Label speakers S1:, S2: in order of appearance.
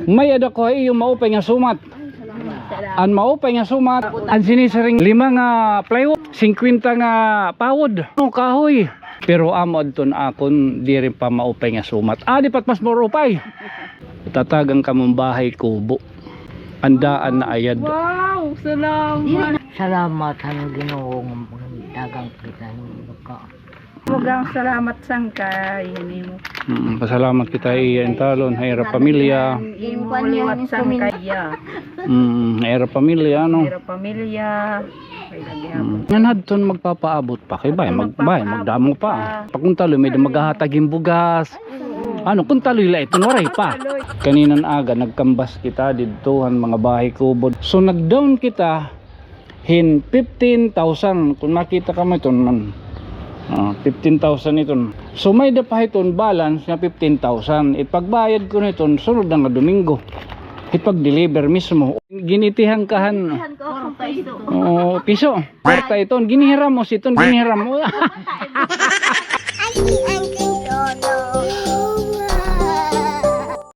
S1: May ada ko yung maupay nga sumat. Ang maupay nga sumat, ang sinisiring 5 nga plywood, 50 nga pawod. No kahoy. Pero amod ton akon di rin pa maupay nga sumat. Di pat mas morupay. Tatagang kamong bahay kubo. Andaan na ayad.
S2: Wow, salamat.
S3: Salamat ang Ginoong dagang kita ka.
S2: Mugang salamat sangkay. Hinimo.
S1: Pasalamat kita iyan talon, hayra pamilya.
S2: Imuliwat sangkaya.
S1: Hayra pamilya no.
S2: Pero pamilya. Kay lagihapon.
S1: Nganad ton magpapaabot pa kay bay magdamo pa. Pakuntalo may maghahatag yung bugas. Ano kung taloy la ito noray pa. Kaninan aga nagkambas kita didtohan mga bahay kubod. So nagdown kita hin 15,000 kung makita ka mo iton man. 15,000 iton. So may dapahiton balance na 15,000. Ipagbayad ko niton sunod na nga Domingo. Ipag-deliver mismo. Ginitihan kahan. Piso. Kwarta iton. Ginihiram mo siton. Ginihiram mo.